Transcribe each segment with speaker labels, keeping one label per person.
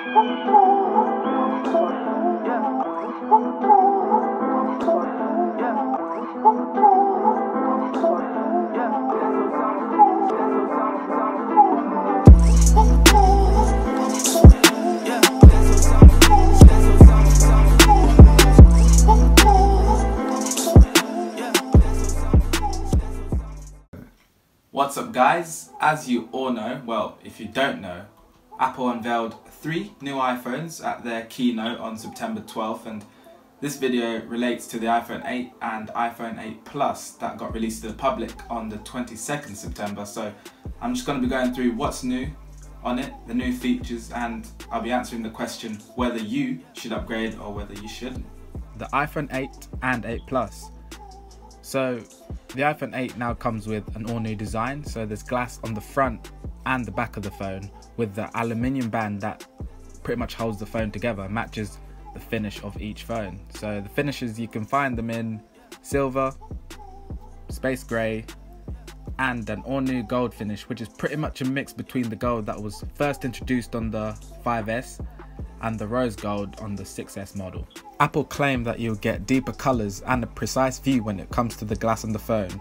Speaker 1: What's up guys, as you all know, well if you don't know, Apple unveiled 3 new iPhones at their keynote on September 12th, and this video relates to the iPhone 8 and iPhone 8 Plus that got released to the public on the 22nd September. So I'm just going to be going through what's new on it, the new features, and I'll be answering the question whether you should upgrade or whether you shouldn't. The iPhone 8 and 8 Plus. So the iPhone 8 now comes with an all-new design, so there's glass on the front and the back of the phone with the aluminium band that pretty much holds the phone together, matches the finish of each phone. So the finishes, you can find them in silver, space grey and an all-new gold finish, which is pretty much a mix between the gold that was first introduced on the 5S and the rose gold on the 6S model. Apple claimed that you'll get deeper colours and a precise view when it comes to the glass on the phone,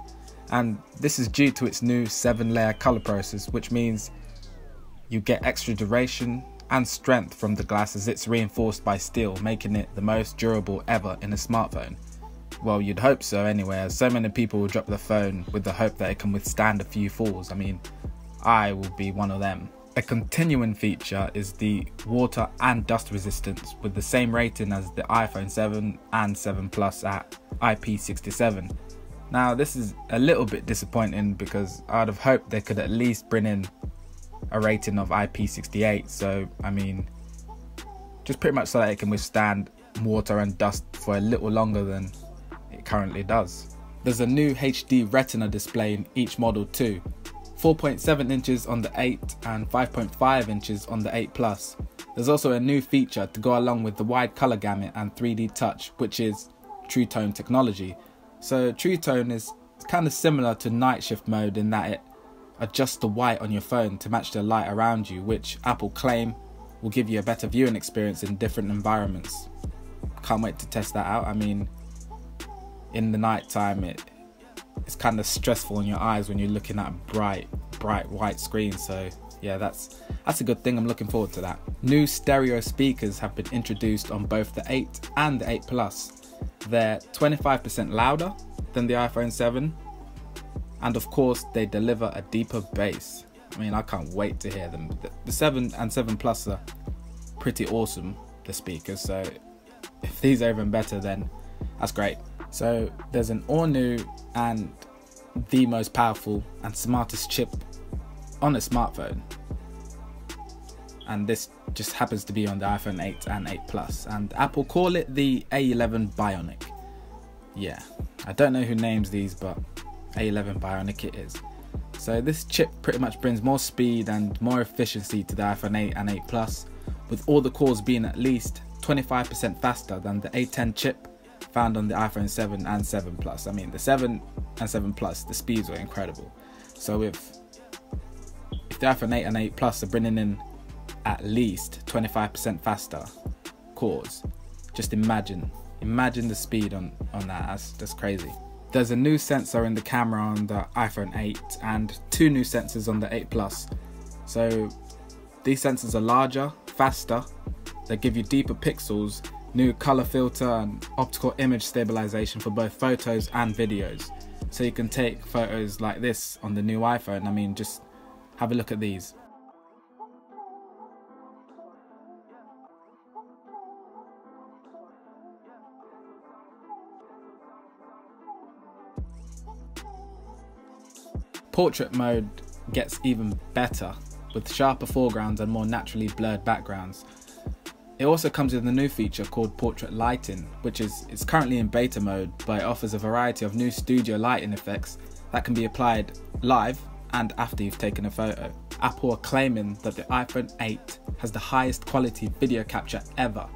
Speaker 1: and this is due to its new 7-layer colour process, which means you get extra duration and strength from the glass as it's reinforced by steel, making it the most durable ever in a smartphone. Well, you'd hope so anyway, as so many people will drop the phone with the hope that it can withstand a few falls. I mean, I will be one of them. A continuing feature is the water and dust resistance, with the same rating as the iPhone 7 and 7 Plus at IP67. Now this is a little bit disappointing because I'd have hoped they could at least bring in a rating of IP68, so I mean just pretty much so that it can withstand water and dust for a little longer than it currently does. There's a new HD Retina display in each model too. 4.7 inches on the 8 and 5.5 inches on the 8 Plus. There's also a new feature to go along with the wide colour gamut and 3D touch, which is True Tone technology. So True Tone is kind of similar to night shift mode in that it adjusts the white on your phone to match the light around you, which Apple claim will give you a better viewing experience in different environments. Can't wait to test that out. I mean, in the night time it's kind of stressful on your eyes when you're looking at a bright white screen, so yeah, that's a good thing. I'm looking forward to that. New stereo speakers have been introduced on both the 8 and the 8 Plus. They're 25% louder than the iPhone 7, and of course they deliver a deeper bass. I mean, I can't wait to hear them. The 7 and 7 Plus are pretty awesome, the speakers, so if these are even better, then that's great. So there's an all-new and the most powerful and smartest chip on a smartphone, and this just happens to be on the iPhone 8 and 8 Plus, and Apple call it the A11 Bionic. Yeah, I don't know who names these, but A11 Bionic it is. So this chip pretty much brings more speed and more efficiency to the iPhone 8 and 8 Plus, with all the cores being at least 25% faster than the A10 chip found on the iPhone 7 and 7 Plus. I mean, the 7 and 7 Plus, the speeds were incredible. So if the iPhone 8 and 8 Plus are bringing in at least 25% faster cores, just imagine the speed on that. That's crazy. There's a new sensor in the camera on the iPhone 8 and 2 new sensors on the 8 Plus. So these sensors are larger, faster, they give you deeper pixels, new color filter and optical image stabilization for both photos and videos. So you can take photos like this on the new iPhone. I mean, just have a look at these. Portrait mode gets even better with sharper foregrounds and more naturally blurred backgrounds. It also comes with a new feature called portrait lighting, which is currently in beta mode, but it offers a variety of new studio lighting effects that can be applied live and after you've taken a photo. Apple are claiming that the iPhone 8 has the highest quality video capture ever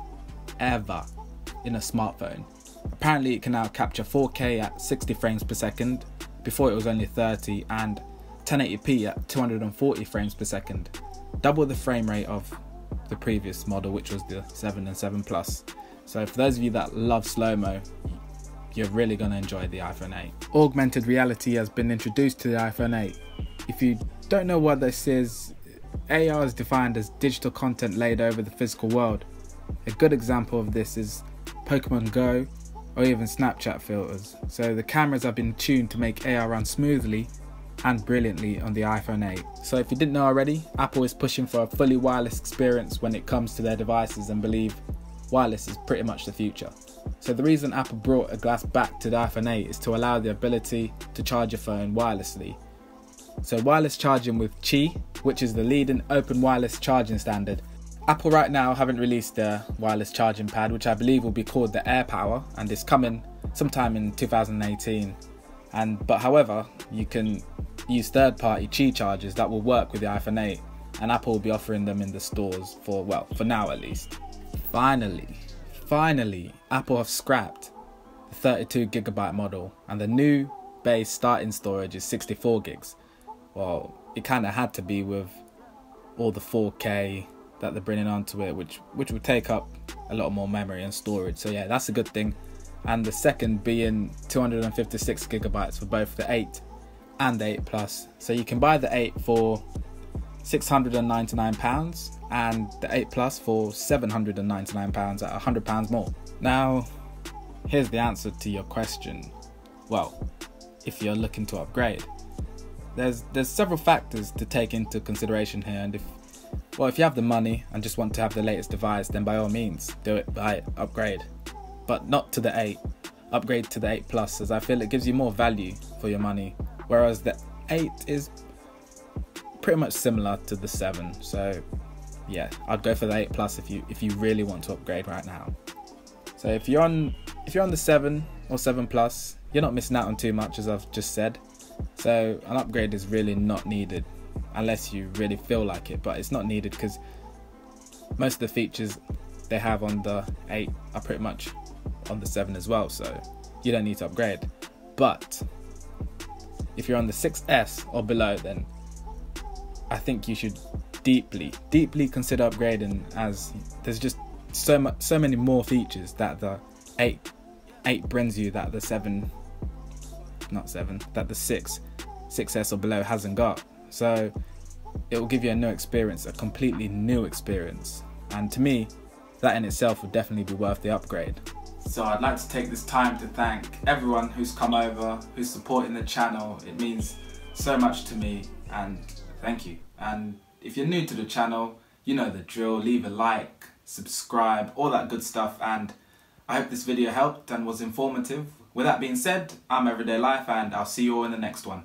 Speaker 1: in a smartphone. Apparently it can now capture 4K at 60 frames per second, before it was only 30, and 1080p at 240 frames per second, double the frame rate of the previous model, which was the 7 and 7 Plus. So for those of you that love slow-mo, you're really going to enjoy the iPhone 8. Augmented reality has been introduced to the iPhone 8. If you don't know what this is, AR is defined as digital content laid over the physical world. A good example of this is Pokemon Go or even Snapchat filters. So the cameras have been tuned to make AR run smoothly and brilliantly on the iPhone 8. So if you didn't know already, Apple is pushing for a fully wireless experience when it comes to their devices and believe wireless is pretty much the future. So the reason Apple brought a glass back to the iPhone 8 is to allow the ability to charge your phone wirelessly. So wireless charging with Qi, which is the leading open wireless charging standard. Apple right now haven't released their wireless charging pad, which I believe will be called the AirPower, and it's coming sometime in 2018. But however, you can use third-party Qi chargers that will work with the iPhone 8, and Apple will be offering them in the stores for now at least. Finally, Apple have scrapped the 32GB model, and the new base starting storage is 64 gigs. Well, it kind of had to be with all the 4K that they're bringing onto it, which will take up a lot more memory and storage. So yeah, that's a good thing. And the second being 256GB for both the 8 and the 8 Plus. So you can buy the 8 for £699 and the 8 Plus for £799 at £100 more. Now, here's the answer to your question. Well, if you're looking to upgrade, there's several factors to take into consideration here, and if you have the money and just want to have the latest device, then by all means do it, buy it, upgrade, but not to the 8. Upgrade to the 8 Plus, as I feel it gives you more value for your money, whereas the 8 is pretty much similar to the 7. So yeah, I'd go for the 8 Plus if you really want to upgrade right now. So if you're on the 7 or 7 Plus, you're not missing out on too much, as I've just said. So an upgrade is really not needed unless you really feel like it, but it's not needed because most of the features they have on the 8 are pretty much on the 7 as well, so you don't need to upgrade. But if you're on the 6S or below, then I think you should deeply consider upgrading, as there's just so many more features that the 8 brings you that the 6S or below hasn't got. So it will give you a new experience, a completely new experience, and to me that in itself would definitely be worth the upgrade. So I'd like to take this time to thank everyone who's come over, who's supporting the channel. It means so much to me, and thank you. And if you're new to the channel, you know the drill. Leave a like, subscribe, all that good stuff, and I hope this video helped and was informative. With that being said, I'm Everyday Life, and I'll see you all in the next one.